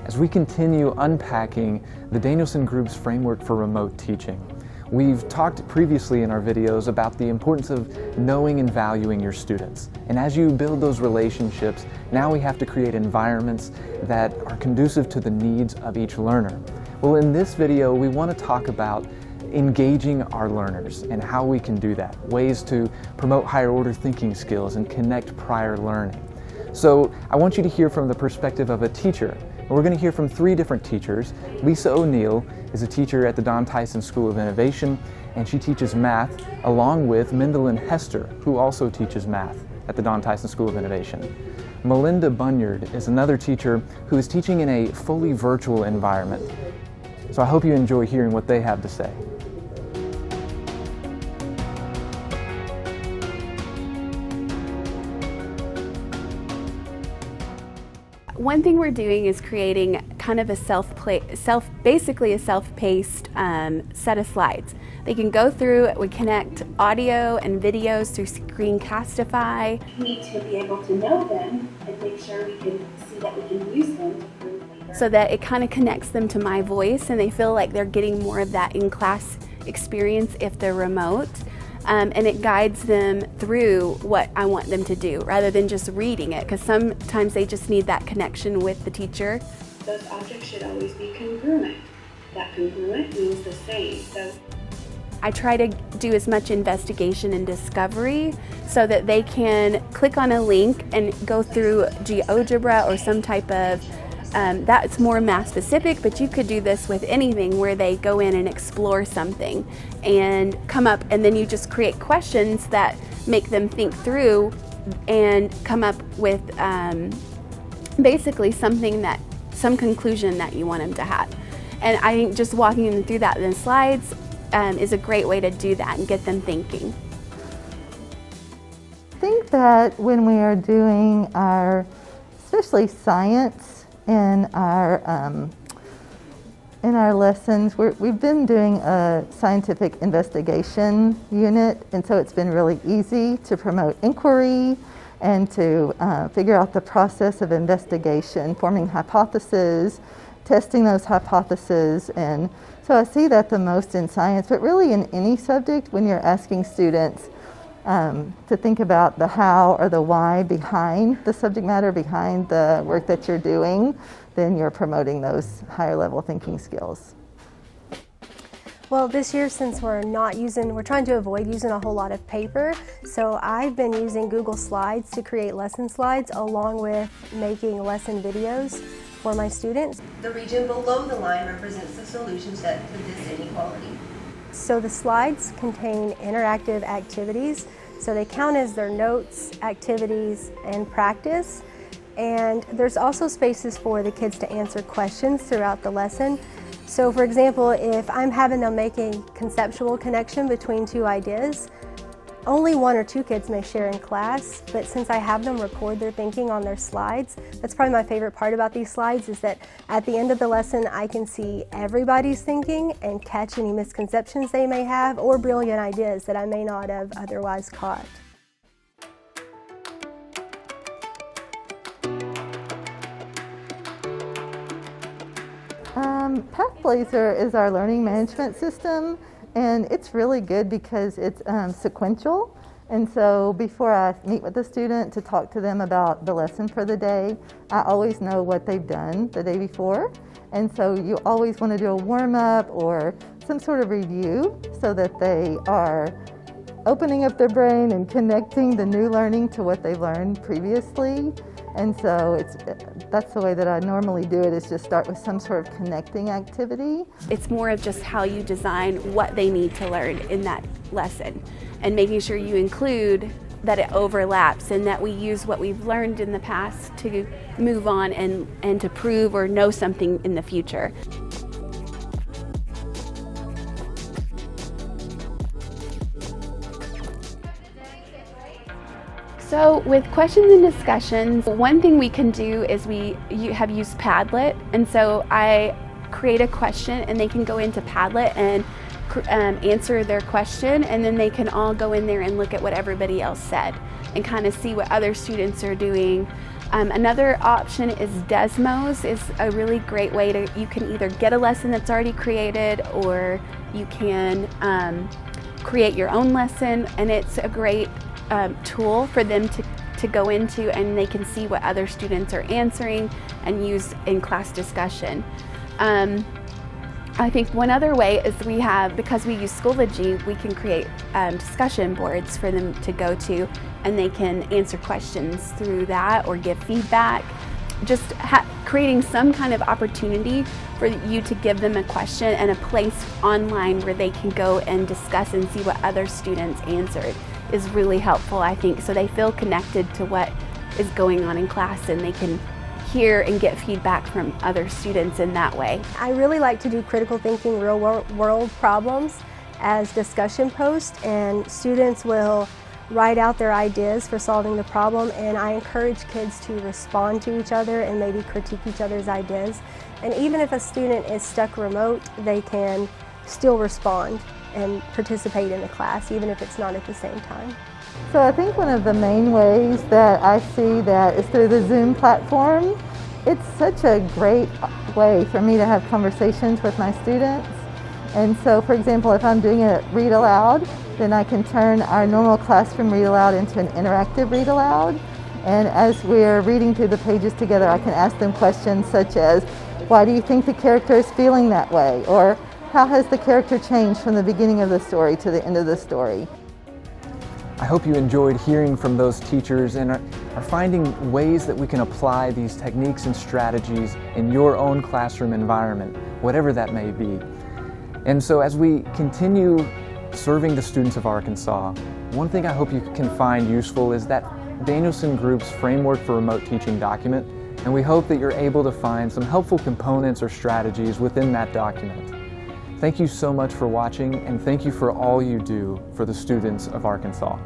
as we continue unpacking the Danielson Group's framework for remote teaching. We've talked previously in our videos about the importance of knowing and valuing your students. And as you build those relationships, now we have to create environments that are conducive to the needs of each learner. Well, in this video, we want to talk about engaging our learners and how we can do that, ways to promote higher order thinking skills and connect prior learning. So I want you to hear from the perspective of a teacher. We're going to hear from 3 different teachers. Lisa O'Neill is a teacher at the Don Tyson School of Innovation, and she teaches math along with Mendelin Hester, who also teaches math at the Don Tyson School of Innovation. Melinda Bunyard is another teacher who is teaching in a fully virtual environment. So I hope you enjoy hearing what they have to say. One thing we're doing is creating kind of a basically a self-paced set of slides. They can go through, we connect audio and videos through Screencastify. We need to be able to know them and make sure we can see that we can use them to prove later. So that it kind of connects them to my voice and they feel like they're getting more of that in-class experience if they're remote. And it guides them through what I want them to do rather than just reading it, because sometimes they just need that connection with the teacher. Those objects should always be congruent. That congruent means the same. So I try to do as much investigation and discovery so that they can click on a link and go through GeoGebra or some type of that's more math specific, but you could do this with anything where they go in and explore something and come up, and then you just create questions that make them think through and come up with basically some conclusion that you want them to have. And I think just walking them through that in the slides is a great way to do that and get them thinking. I think that when we are doing our, especially science, in our lessons, we've been doing a scientific investigation unit, and so it's been really easy to promote inquiry and to figure out the process of investigation, forming hypotheses, testing those hypotheses. And so I see that the most in science, but really in any subject when you're asking students to think about the how or the why behind the subject matter, behind the work that you're doing, then you're promoting those higher level thinking skills. Well, this year, since we're trying to avoid using a whole lot of paper, so I've been using Google Slides to create lesson slides along with making lesson videos for my students. The region below the line represents the solution set to this inequality. So the slides contain interactive activities, so they count as their notes, activities, and practice. And there's also spaces for the kids to answer questions throughout the lesson. So for example, if I'm having them make a conceptual connection between 2 ideas, only 1 or 2 kids may share in class, but since I have them record their thinking on their slides, that's probably my favorite part about these slides, is that at the end of the lesson I can see everybody's thinking and catch any misconceptions they may have or brilliant ideas that I may not have otherwise caught. Pathblazer is our learning management system, and it's really good because it's sequential. And so before I meet with the student to talk to them about the lesson for the day, I always know what they've done the day before. And so you always want to do a warm-up or some sort of review so that they are opening up their brain and connecting the new learning to what they learned previously. And so that's the way that I normally do it, is just start with some sort of connecting activity. It's more of just how you design what they need to learn in that lesson and making sure you include that it overlaps and that we use what we've learned in the past to move on and to prove or know something in the future. So with questions and discussions, one thing we can do is we have used Padlet, and so I create a question and they can go into Padlet and answer their question, and then they can all go in there and look at what everybody else said and kind of see what other students are doing Another option is Desmos is a really great way to, you can either get a lesson that's already created or you can create your own lesson, and it's a great tool for them to go into, and they can see what other students are answering and use in class discussion. I think one other way is because we use Schoology, we can create discussion boards for them to go to, and they can answer questions through that or give feedback. Just creating some kind of opportunity for you to give them a question and a place online where they can go and discuss and see what other students answered is really helpful, I think, so they feel connected to what is going on in class and they can hear and get feedback from other students in that way. I really like to do critical thinking real world problems as discussion posts, and students will write out their ideas for solving the problem, and I encourage kids to respond to each other and maybe critique each other's ideas. And even if a student is stuck remote, they can still respond and participate in the class, even if it's not at the same time. So I think one of the main ways that I see that is through the Zoom platform. It's such a great way for me to have conversations with my students. And so, for example, if I'm doing a read aloud, then I can turn our normal classroom read aloud into an interactive read aloud. And as we're reading through the pages together, I can ask them questions such as, why do you think the character is feeling that way? Or how has the character changed from the beginning of the story to the end of the story? I hope you enjoyed hearing from those teachers and are finding ways that we can apply these techniques and strategies in your own classroom environment, whatever that may be. And so as we continue serving the students of Arkansas, one thing I hope you can find useful is that Danielson Group's Framework for Remote Teaching document, and we hope that you're able to find some helpful components or strategies within that document. Thank you so much for watching, and thank you for all you do for the students of Arkansas.